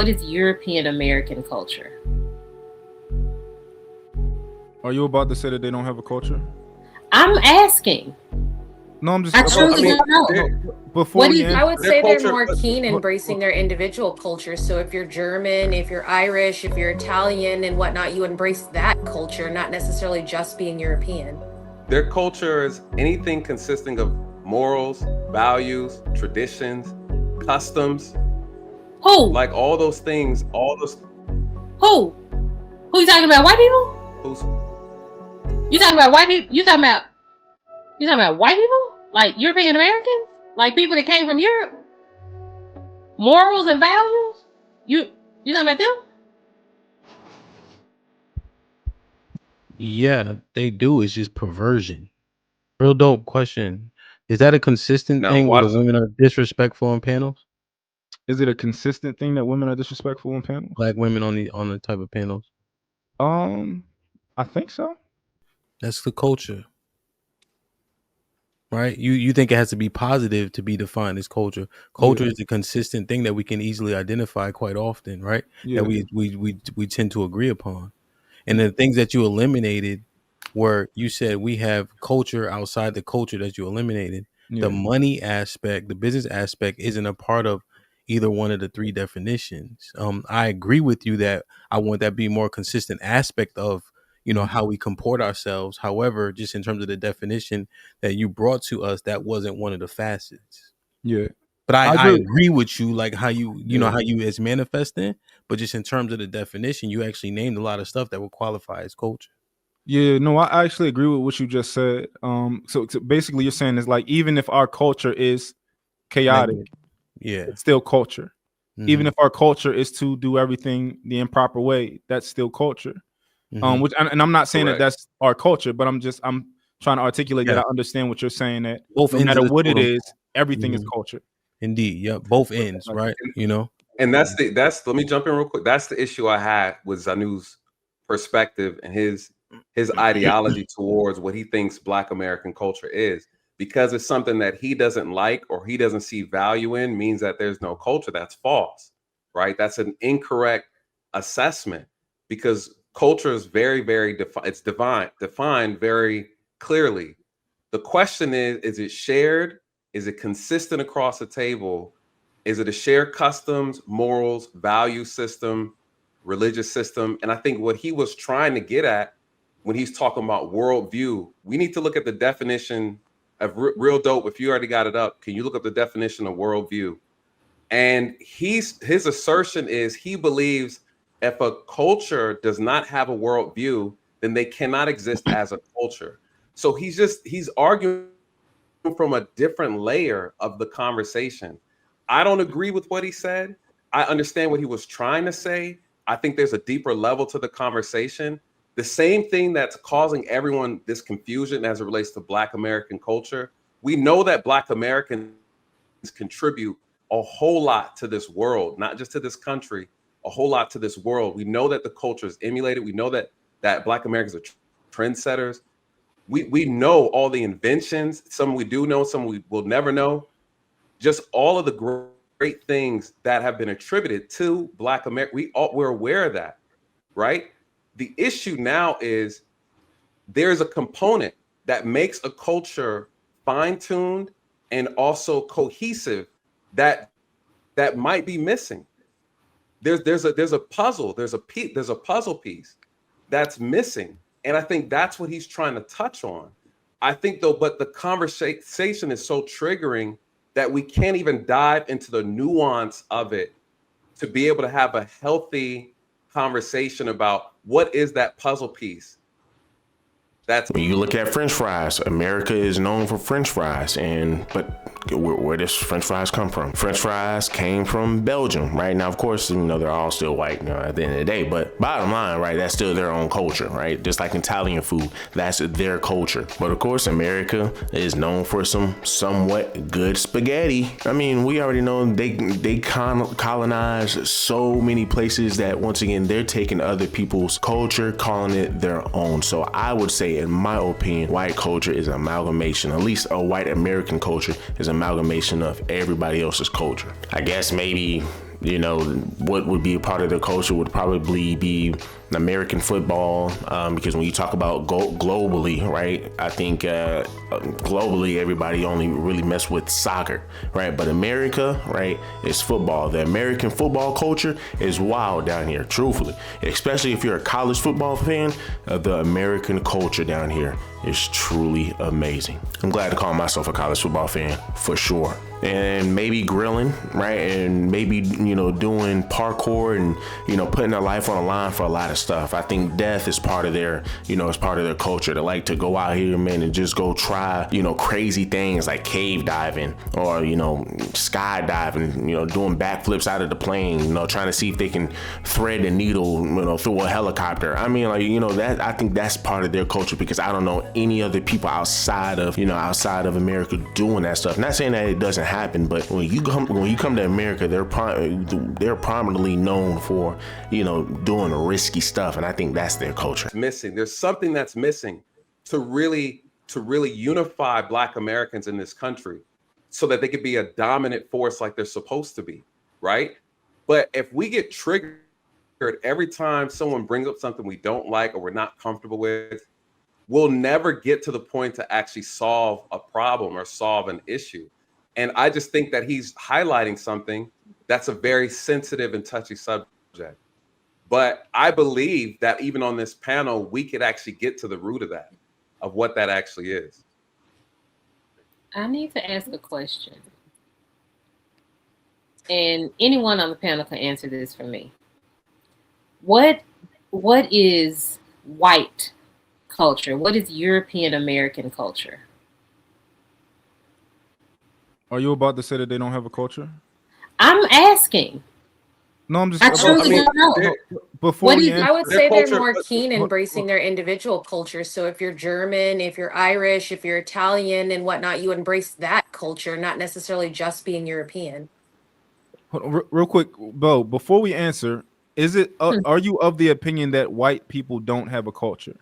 What is European American culture? Are you about to say that they don't have a culture? I'm asking. No, I'm just. I truly don't know. Before What we is answer, I would say culture- they're more keen embracing their individual culture. So if you're German, if you're Irish, if you're Italian and whatnot, you embrace that culture, not necessarily just being European. Their culture is anything consisting of morals, values, traditions, customs. who? Like all those things, all those. Who? Who you talking about? White people? Who's, You talking about white people? You talking about white people? Like European Americans? Like people that came from Europe? Morals and values? You talking about them? Yeah, they do. It's just perversion. Real dope question. Is that a consistent Now, thing where the watch- women are disrespectful on panels? is it a consistent thing that women are disrespectful on panels? Black women on the type of panels? I think so. That's the culture. Right? You think it has to be positive to be defined as culture. Culture is a consistent thing that we can easily identify quite often, right? Yeah. That we tend to agree upon. And the things that you eliminated were, you said we have culture outside the culture that you eliminated. Yeah. The money aspect, the business aspect isn't a part of either one of the three definitions. I agree with you that I want that be more consistent aspect of, how we comport ourselves. However, just in terms of the definition that you brought to us, that wasn't one of the facets. Yeah. But I agree. agree with you, like how you know Yeah. how you is manifesting, but just in terms of the definition, you actually named a lot of stuff that would qualify as culture. Yeah, no, I actually agree with what you just said. So basically you're saying is like, even if our culture is chaotic, Yeah. it's still culture. Mhm. Even if our culture is to do everything the improper way, that's still culture. Mhm. Which and I'm not saying Correct. that that's our culture, but I'm trying to articulate that Yeah. I understand what you're saying, that Both no ends matter of the what it totem. is, everything is Mhm. culture. Indeed. Yep. Both ends, right? And that's let me jump in real quick. That's the issue I had with Zanu's perspective and his ideology towards what he thinks Black American culture is. Because it's something that he doesn't like or he doesn't see value in, means that there's no culture. That's false, right? That's an incorrect assessment, because culture is very, very defined very clearly. The question is it shared? Is it consistent across the table? Is it a shared customs, morals, value system, religious system? And I think what he was trying to get at when he's talking about worldview, we need to look at the definition of real dope. If you already got it up, can you look up the definition of worldview? And his assertion is he believes if a culture does not have a worldview, then they cannot exist as a culture. So he's arguing from a different layer of the conversation. I don't agree with what he said. I understand what he was trying to say. I think there's a deeper level to the conversation. The same thing that's causing everyone this confusion as it relates to Black American culture. We know that Black Americans contribute a whole lot to this world, not just to this country, a whole lot to this world. We know that the culture is emulated. We know that Black Americans are trendsetters. We know all the inventions. Some we do know, some we will never know. Just all of the great things that have been attributed to Black America. We're aware of that, right? The issue now is there's a component that makes a culture fine-tuned and also cohesive that might be missing. There's a puzzle. There's a puzzle piece that's missing, and I think that's what he's trying to touch on. I think though, but the conversation is so triggering that we can't even dive into the nuance of it to be able to have a healthy conversation about what is that puzzle piece. When you look at French fries, America is known for French fries, but where does French fries come from? French fries came from Belgium, right? Now, of course, they're all still white, at the end of the day, but bottom line, right, that's still their own culture, right? Just like Italian food, that's their culture. But of course, America is known for some somewhat good spaghetti. I mean, we already know they colonized so many places that, once again, they're taking other people's culture, calling it their own. So I would say, in my opinion, white culture is an amalgamation, at least a white American culture is an amalgamation of everybody else's culture. I guess maybe You know, what would be a part of their culture would probably be American football, because when you talk about globally, right, I think globally everybody only really mess with soccer, right? But America, right, is football. The American football culture is wild down here, truthfully. Especially if you're a college football fan, the American culture down here is truly amazing. I'm glad to call myself a college football fan for sure. And maybe grilling, right? And maybe, you know, doing parkour and, you know, putting their life on the line for a lot of stuff. I think death is part of their, you know, it's part of their culture. They like to go out here, man, and just go try, you know, crazy things like cave diving or, you know, skydiving, you know, doing backflips out of the plane, you know, trying to see if they can thread the needle, you know, through a helicopter. I mean, like, you know, that I think that's part of their culture, because I don't know any other people outside of America doing that stuff. Not saying that it doesn't happen, but when you come to America, they're prominently known for, you know, doing risky stuff, and I think that's their culture. Missing. There's something that's missing to really unify Black Americans in this country, so that they could be a dominant force like they're supposed to be, right? But if we get triggered every time someone brings up something we don't like or we're not comfortable with, we'll never get to the point to actually solve a problem or solve an issue. And I just think that he's highlighting something that's a very sensitive and touchy subject. But I believe that even on this panel, we could actually get to the root of that, of what that actually is. I need to ask a question. And anyone on the panel can answer this for me. What is white culture? What is European American culture? Are you about to say that they don't have a culture? I'm asking. No, I'm just. I truly don't know. Before I would say culture, they're more keen embracing their individual culture. So if you're German, if you're Irish, if you're Italian and whatnot, you embrace that culture, not necessarily just being European. Real quick, Bo, before we answer, is it are you of the opinion that white people don't have a culture?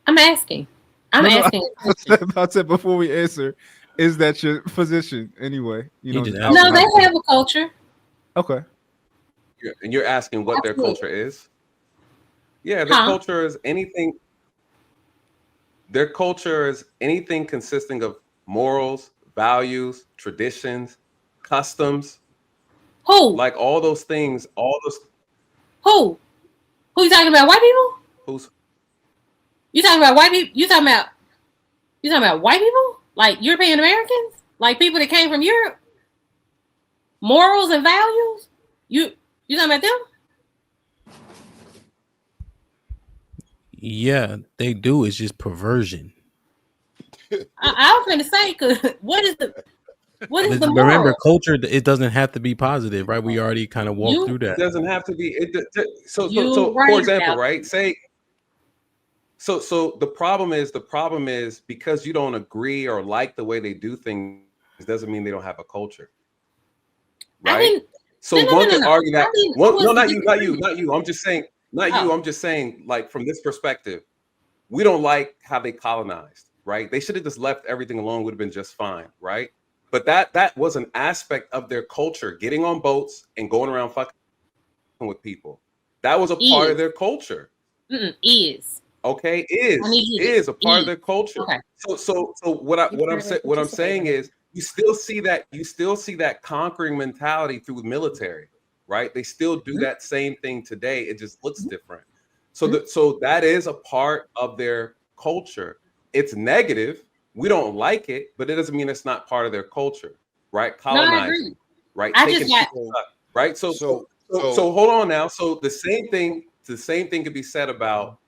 I'm asking. Asking. I said before we answer, is that your position anyway? You know, no, they have a culture. Okay. And you're asking what their culture is? Yeah, their culture is anything. Their culture is anything consisting of morals, values, traditions, customs. Who? Like all those things, all those. Who you talking about? White people? Who's? You talking about white people? You talking about white people? Like European Americans? Like people that came from Europe? Morals and values? You talking about them? Yeah, they do. It's just perversion. I was going to say, cause what is the moral? Remember, culture, it doesn't have to be positive, right? We already kind of walked through that. It doesn't have to be. So right, for example, right? Say. So the problem is because you don't agree or like the way they do things doesn't mean they don't have a culture. Right? One could argue that. Not you. I'm just saying, not you. I'm just saying, like, from this perspective, we don't like how they colonized, right? They should have just left everything alone, would have been just fine, right? But that was an aspect of their culture, getting on boats and going around fucking with people. That was a part of their culture. Is. Okay, is a part of their culture. Okay. So what I'm saying is you still see that conquering mentality through the military, right? They still do that same thing today. It just looks different. So that is a part of their culture. It's negative. We don't like it, but it doesn't mean it's not part of their culture, right? Colonizing, right? Taking people up, right? So hold on now. So the same thing could be said about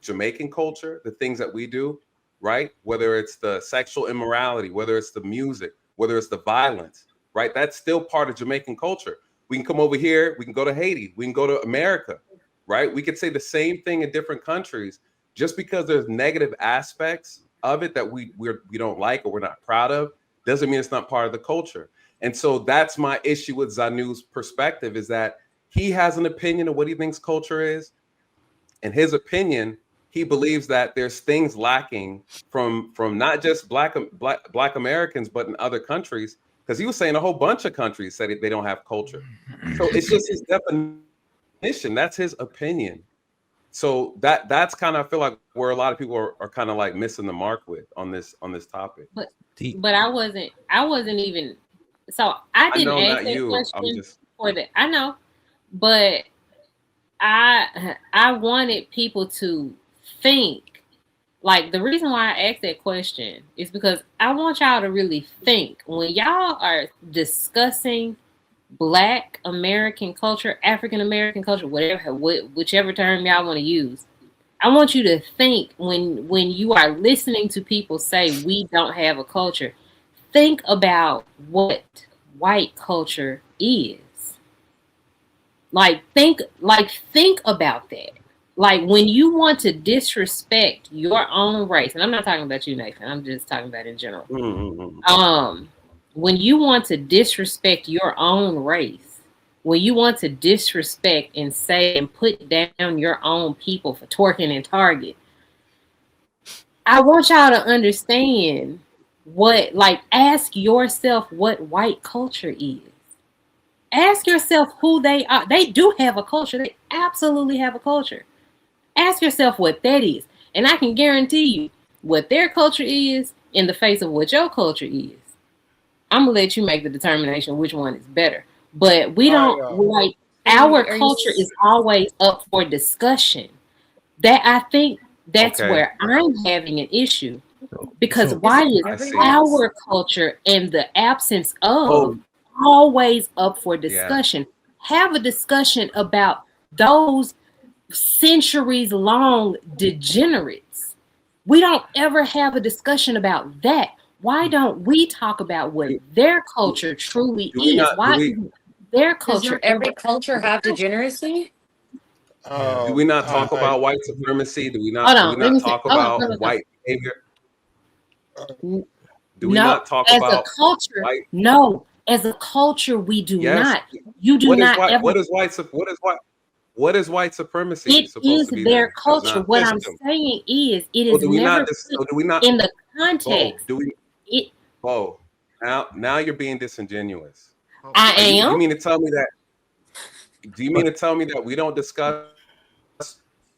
Jamaican culture, the things that we do, right? Whether it's the sexual immorality, whether it's the music, whether it's the violence, right? That's still part of Jamaican culture. We can come over here, we can go to Haiti, we can go to America, right? We could say the same thing in different countries. Just because there's negative aspects of it that we don't like or we're not proud of, doesn't mean it's not part of the culture. And so that's my issue with Zanu's perspective, is that he has an opinion of what he thinks culture is. In his opinion, he believes that there's things lacking from not just black Americans, but in other countries because he was saying a whole bunch of countries said they don't have culture. So it's just his definition. That's his opinion. So that's kind of, I feel like, where a lot of people are kind of like missing the mark with on this topic. But I wasn't even. So I didn't ask that question for that. I know, but I wanted people to think. Like, the reason why I asked that question is because I want y'all to really think when y'all are discussing Black American culture, African American culture, whichever term y'all want to use. I want you to think when you are listening to people say we don't have a culture, think about what white culture is. Think about that. Like, when you want to disrespect your own race, and I'm not talking about you, Nathan, I'm just talking about in general. When you want to disrespect your own race, when you want to disrespect and say and put down your own people for twerking and Target, I want y'all to understand ask yourself what white culture is. Ask yourself who they are. They do have a culture. They absolutely have a culture. Ask yourself what that is. And I can guarantee you what their culture is in the face of what your culture is. I'm going to let you make the determination which one is better. But we don't, our culture is always up for discussion. That, I think that's where I'm having an issue. Because why is our culture and the absence of always up for discussion? Have a discussion about those centuries long degenerates. We don't ever have a discussion about that. Why don't we talk about what their culture truly is? Their culture? Does every culture have degeneracy? Do we not talk about white supremacy? Do we not talk about white behavior? Do we not talk about a culture? No, as a culture, we do not. You do not. What is white supremacy? It is their culture. What I'm saying is, it is never in the context. Now you're being disingenuous. I am. Do you mean to tell me that? Do you mean to tell me that we don't discuss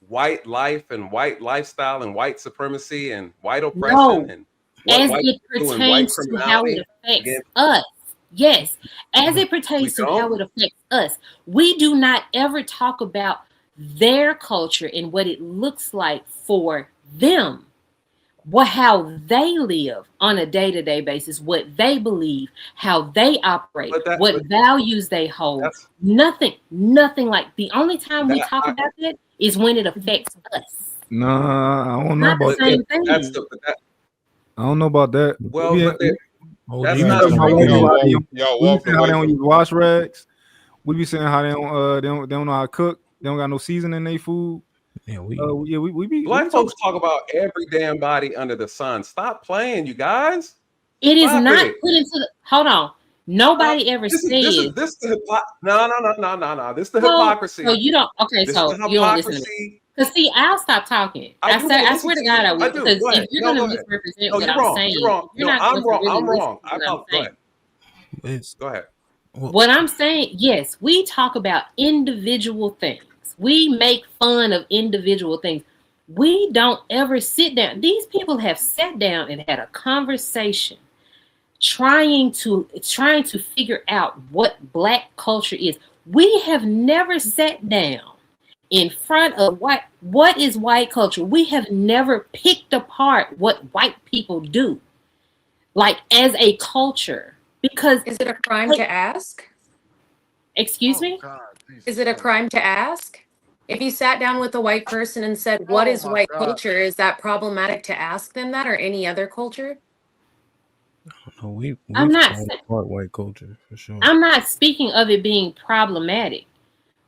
white life and white lifestyle and white supremacy and white oppression and as it pertains to how it affects us? Yes, as it pertains to how it affects us, we do not ever talk about their culture and what it looks like for them, how they live on a day-to-day basis, what they believe, how they operate, what values they hold. Nothing like. The only time we talk about that is when it affects us. Nah, I don't know about that. I don't know about that. Well, that's not how they don't use wash rags. We be saying how they don't know how to cook. They don't got no seasoning in their food. Black folks talk about every damn body under the sun. Stop playing, you guys. It is not put into the. Hold on. Nobody ever says. No. This is the hypocrisy. So you don't. Okay, so you don't listen to me. Because see, I'll stop talking. I swear to God, I will. Because if you're going to misrepresent what I'm saying, you're not going to really listen to what I'm saying. Go ahead. What I'm saying, yes, we talk about individual things. We make fun of individual things. We don't ever sit down. These people have sat down and had a conversation trying to figure out what Black culture is. We have never sat down in front of what is white culture. We have never picked apart what white people do, like as a culture. Because is it a crime to ask? Excuse me? Is it a crime to ask? If you sat down with a white person and said, "What is white culture?" Is that problematic to ask them that, or any other culture? I'm not part white culture for sure. I'm not speaking of it being problematic.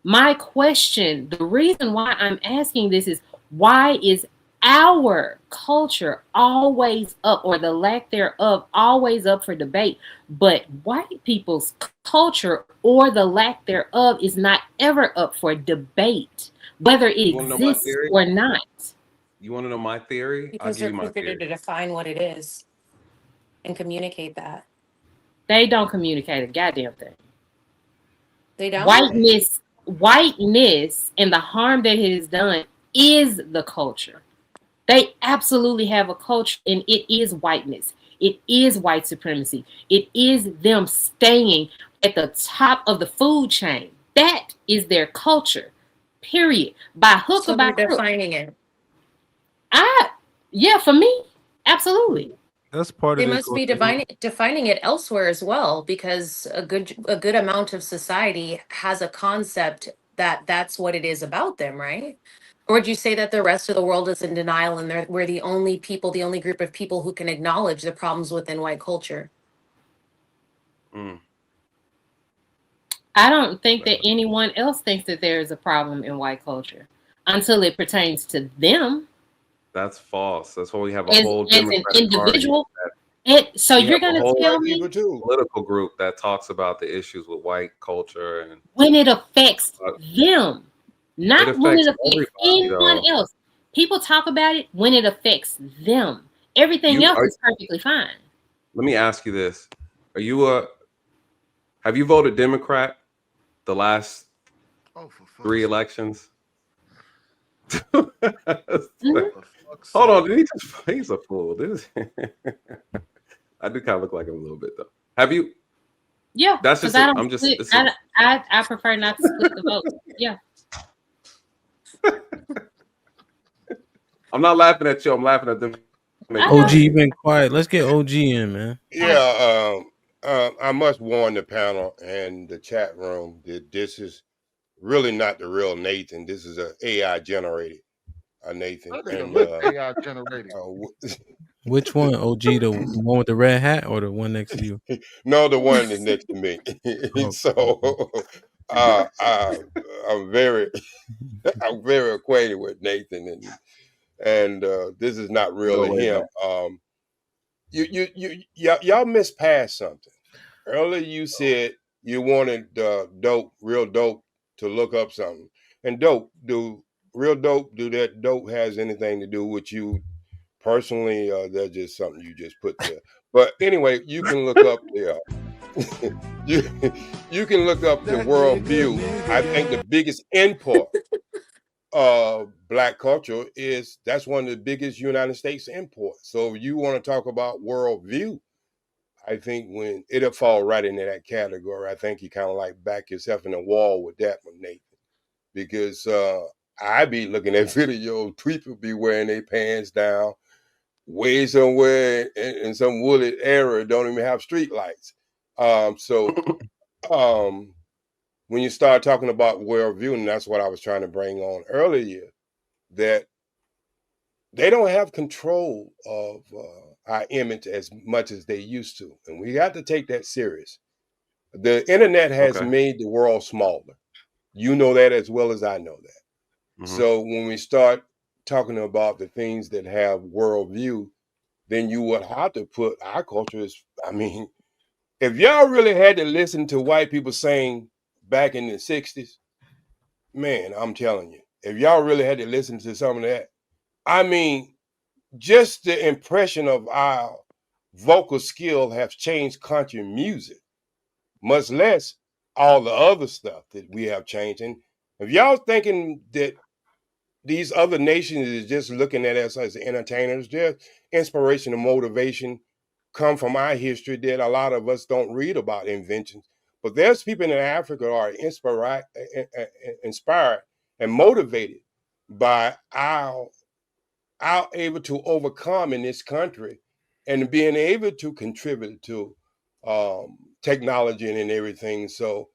My question, the reason why I'm asking this is, why is our culture always up, or the lack thereof, always up for debate, but white people's culture or the lack thereof is not ever up for debate, whether it exists or not? You want to know my theory? Because they're quicker to define what it is and communicate that. They don't communicate a goddamn thing. They don't. Whiteness and the harm that it has done is the culture. They absolutely have a culture, and it is whiteness. It is white supremacy. It is them staying at the top of the food chain. That is their culture. Period. By hook So or by they're crook. defining it. Yeah, for me, absolutely. That's part They of must be defining it elsewhere as well, because a good amount of society has a concept that that's what it is about them, right? Or would you say that the rest of the world is in denial and we're the only group of people who can acknowledge the problems within white culture? I don't think that anyone else thinks that there is a problem in white culture until it pertains to them. That's false. That's why we have a whole Democratic an individual. So Party. You're going to tell me political group that talks about the issues with white culture and when it affects them, not when it affects anyone else. People talk about it when it affects them. Everything else is perfectly fine. Let me ask you this: have you voted Democrat the last 3 elections? Hold on, he's a fool. I do kind of look like him a little bit though. Have you? Yeah, that's just. I prefer not to split the vote. Yeah. I'm not laughing at you. I'm laughing at them. OG, you been quiet. Let's get OG in, man. Yeah, I must warn the panel and the chat room that this is really not the real Nathan. This is an AI generated Nathan. And, AI generated. Which one, OG? The one with the red hat or the one next to you? No, the one that's next to me. So I'm very acquainted with Nathan, and this is not really him. Y'all missed past something. Earlier you said you wanted real dope to look up something. And do that dope has anything to do with you personally? That's just something you just put there. But anyway, you can look up you can look up the Worldview. I think the biggest import of Black culture that's one of the biggest United States imports. So if you want to talk about Worldview, I think when it'll fall right into that category. I think you kind of like back yourself in the wall with that one, Nathan, because I be looking at videos, people be wearing their pants down, way somewhere in some wooded area, don't even have street lights. When you start talking about worldview, and that's what I was trying to bring on earlier, that they don't have control of our image as much as they used to. And we got to take that serious. The internet has made the world smaller. You know that as well as I know that. So when we start talking about the things that have worldview, then you would have to put our culture is, I mean, if y'all really had to listen to white people saying back in the 60s, man, I'm telling you, if y'all really had to listen to some of that, I mean, just the impression of our vocal skill has changed country music, much less all the other stuff that we have changed. And if y'all thinking that these other nations is just looking at us as entertainers, their inspiration and motivation come from our history that a lot of us don't read about inventions. But there's people in Africa who are inspired and motivated by our able to overcome in this country and being able to contribute to technology and everything. So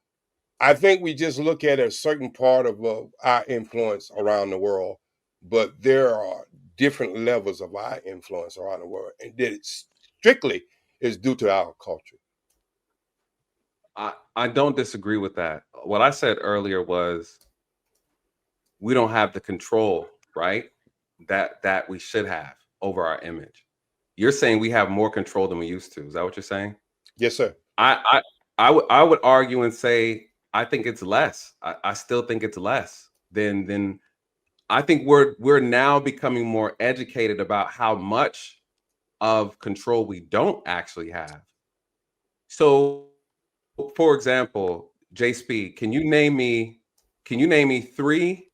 I think we just look at a certain part of our influence around the world, but there are different levels of our influence around the world, and that it strictly is due to our culture. I don't disagree with that. What I said earlier was we don't have the control, right? That we should have over our image. You're saying we have more control than we used to. Is that what you're saying? Yes, sir. I would argue and say I think it's less. I still think it's less than I think we're now becoming more educated about how much of control we don't actually have. So, for example, J Speed, can you name me three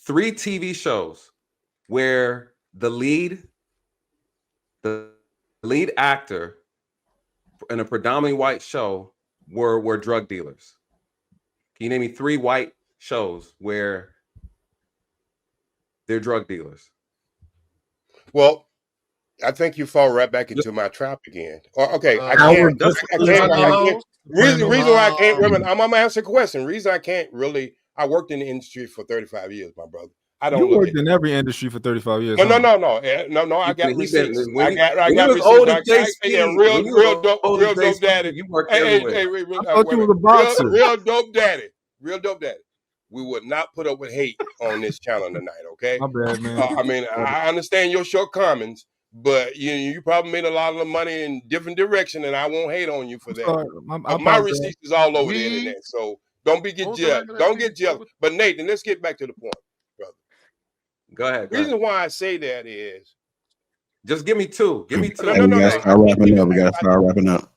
TV shows where the lead actor in a predominantly white show were drug dealers? Can you name me 3 white shows where they're drug dealers? Well, I think you fall right back into my trap again. Okay, I can't. Reason why I can't. Women, I'm gonna answer a question. Reason I can't really. I worked in the industry for 35 years, my brother. I don't. You worked in every industry for 35 years. No. I got receipts. I got receipts. Real dope daddy. You worked everywhere. I thought you was a boxer. Real dope daddy. We would not put up with hate on this channel tonight. Okay. My bad, man. I mean, I understand your shortcomings, but you probably made a lot of the money in different direction, and I won't hate on you for that. My receipts is all over the internet, so don't get jealous. Don't get jealous. But Nathan, let's get back to the point, brother. Go ahead. The reason why I say that is, just give me 2. Give me 2. We gotta start wrapping up.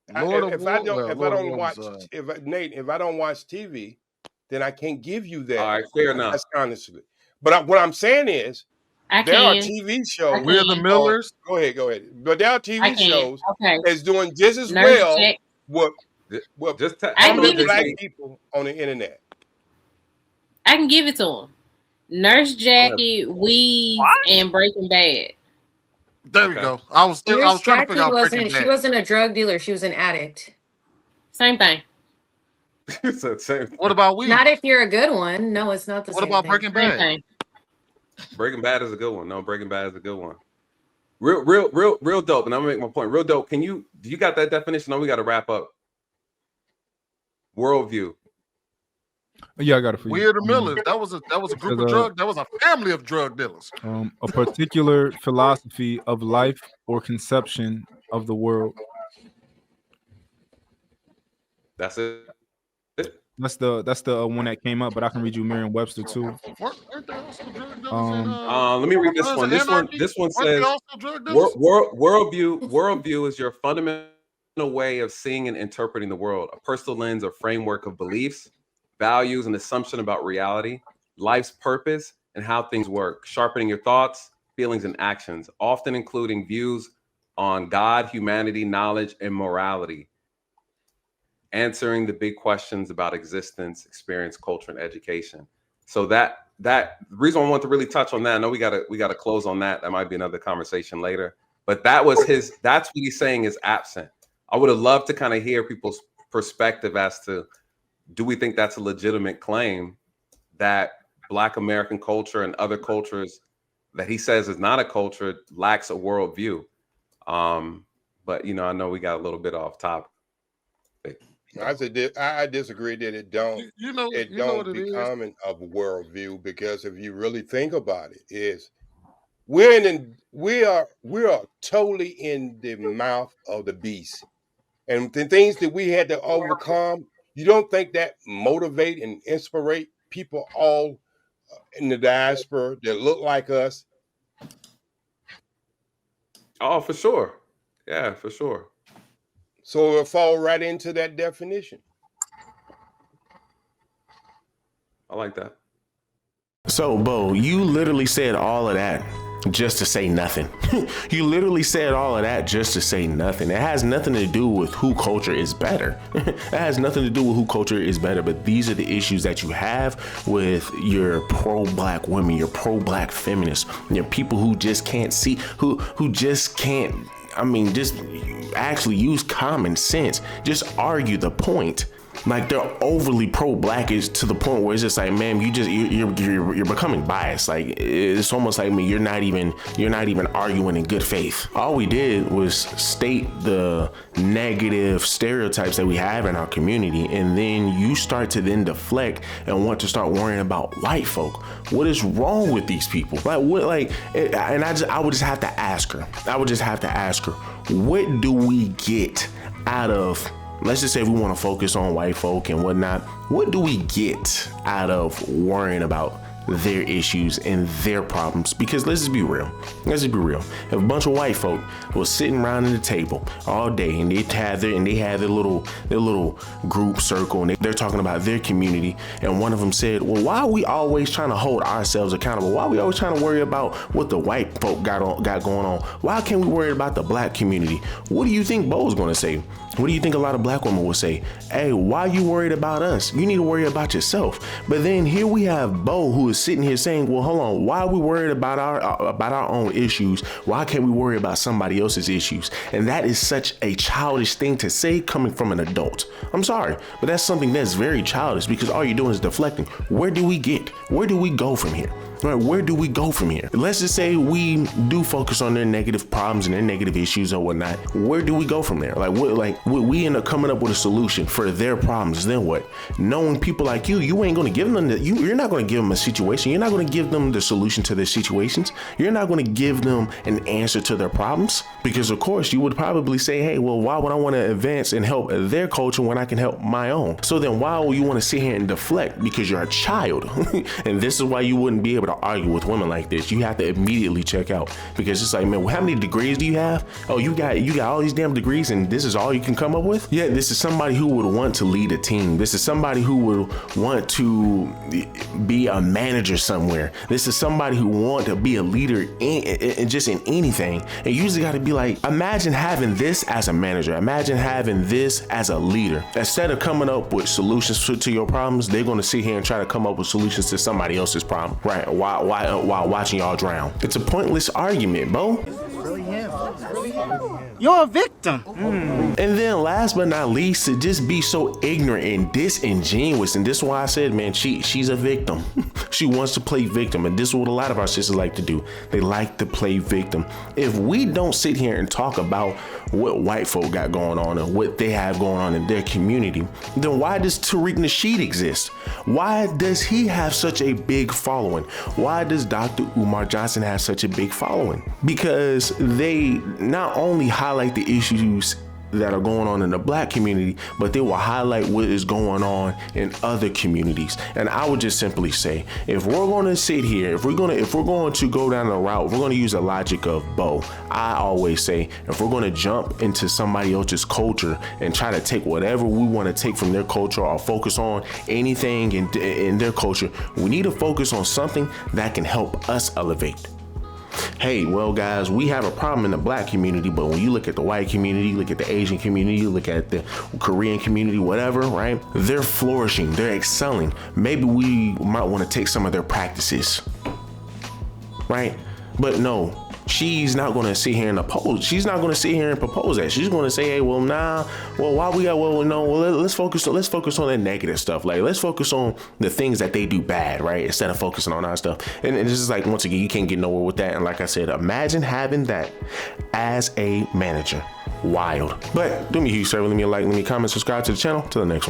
If I don't watch TV, then I can't give you that. All right, fair enough. That's honestly. But what I'm saying is, there are TV shows. We're the Millers. Go ahead. But there are TV shows that's doing just as well with just black people on the internet. I can give it to them. Nurse Jackie, Weeds, and Breaking Bad. There we go. I was trying to figure out Breaking Bad. She wasn't a drug dealer. She was an addict. Same thing. What about Weeds? Not if you're a good one. No, it's not the same. What about thing. Breaking Bad? Breaking Bad is a good one. No, Breaking Bad is a good one. Real dope. And I'm gonna make my point. Real dope. Do you got that definition? No, we got to wrap up. Worldview. Yeah, I got it for you. We're the Millers. That was a group of drug. That was a family of drug dealers. A particular philosophy of life or conception of the world. That's it. That's the one that came up, but I can read you Merriam-Webster too. Let me read this one. This one says worldview is your fundamental way of seeing and interpreting the world, a personal lens or framework of beliefs, values, and assumption about reality, life's purpose, and how things work, sharpening your thoughts, feelings, and actions, often including views on God, humanity, knowledge, and morality. Answering the big questions about existence, experience, culture, and education. So that the reason I want to really touch on that, I know we gotta close on that. That might be another conversation later. But that's what he's saying is absent. I would have loved to kind of hear people's perspective as to, do we think that's a legitimate claim that Black American culture and other cultures that he says is not a culture lacks a worldview? But I know we got a little bit off topic. I disagree that it don't. It don't become a worldview, because if you really think about it, we are totally in the mouth of the beast, and the things that we had to overcome. You don't think that motivate and inspire people all in the diaspora that look like us? Oh, for sure. Yeah, for sure. So it'll fall right into that definition. I like that. So, Bo, you literally said all of that just to say nothing. You literally said all of that just to say nothing. It has nothing to do with who culture is better. It has nothing to do with who culture is better, but these are the issues that you have with your pro-Black women, your pro-Black feminists, your people who just can't see, who just can't, just actually use common sense. Just argue the point. Like, they're overly pro-Black is to the point where it's just like, man, you're becoming biased. Like, it's almost like you're not even arguing in good faith. All we did was state the negative stereotypes that we have in our community, and then you start to then deflect and want to start worrying about white folk. What is wrong with these people? I would just have to ask her. What do we get out of? Let's just say we want to focus on white folk and whatnot. What do we get out of worrying about their issues and their problems. Because let's just be real. If a bunch of white folk was sitting around at the table all day and they had their little group circle and they're talking about their community, and one of them said, well, why are we always trying to hold ourselves accountable? Why are we always trying to worry about what the white folk got going on? Why can't we worry about the black community? What do you think Bo's gonna say? What do you think a lot of black women will say? Hey, why are you worried about us? You need to worry about yourself. But then here we have Bo, who is sitting here saying, well, hold on, why are we worried about our own issues? Why can't we worry about somebody else's issues? And that is such a childish thing to say coming from an adult. I'm sorry, but that's something that's very childish, because all you're doing is deflecting. Where do we go from here? Right, where do we go from here? Let's just say we do focus on their negative problems and their negative issues or whatnot. Where do we go from there? We end up coming up with a solution for their problems. Then what? Knowing people like you ain't gonna give them you're not gonna give them a situation. You're not gonna give them the solution to their situations. You're not gonna give them an answer to their problems, because of course you would probably say, hey, well, why would I want to advance and help their culture when I can help my own? So then why would you want to sit here and deflect? Because you're a child. And this is why you wouldn't be able to argue with women like this. You have to immediately check out, because it's like, man, how many degrees do you have? Oh, you got all these damn degrees and this is all you can come up with? Yeah, this is somebody who would want to lead a team. This is somebody who would want to be a manager somewhere. This is somebody who want to be a leader in just in anything. And you usually got to be like, imagine having this as a manager. Imagine having this as a leader. Instead of coming up with solutions to your problems, they're going to sit here and try to come up with solutions to somebody else's problem, right? While watching y'all drown. It's a pointless argument, Bo. You're a victim. And then last but not least, to just be so ignorant and disingenuous. And this is why I said, man, she's a victim. She wants to play victim. And this is what a lot of our sisters like to do. They like to play victim. If we don't sit here and talk about what white folk got going on and what they have going on in their community, then why does Tariq Nasheed exist? Why does he have such a big following? Why does Dr. Umar Johnson have such a big following? Because they not only highlight the issues that are going on in the black community, but they will highlight what is going on in other communities. And I would just simply say, if we're going to sit here, if we're going to go down the route, if we're going to use the logic of Bo, I always say, if we're going to jump into somebody else's culture and try to take whatever we want to take from their culture or focus on anything in their culture, we need to focus on something that can help us elevate. Hey, well, guys, we have a problem in the black community, but when you look at the white community, you look at the Asian community, you look at the Korean community, whatever, right? They're flourishing, they're excelling. Maybe we might want to take some of their practices, right? But no, she's not going to sit here and oppose. She's not going to sit here and propose that. She's going to say, hey, well, nah, well, why we got, well, no, well, let's focus on the negative stuff. Like, let's focus on the things that they do bad, right? Instead of focusing on our stuff. And it's just like, once again, you can't get nowhere with that. And like I said, imagine having that as a manager. Wild. But do me a huge favor, leave me a like, leave me a comment, subscribe to the channel. Till the next one.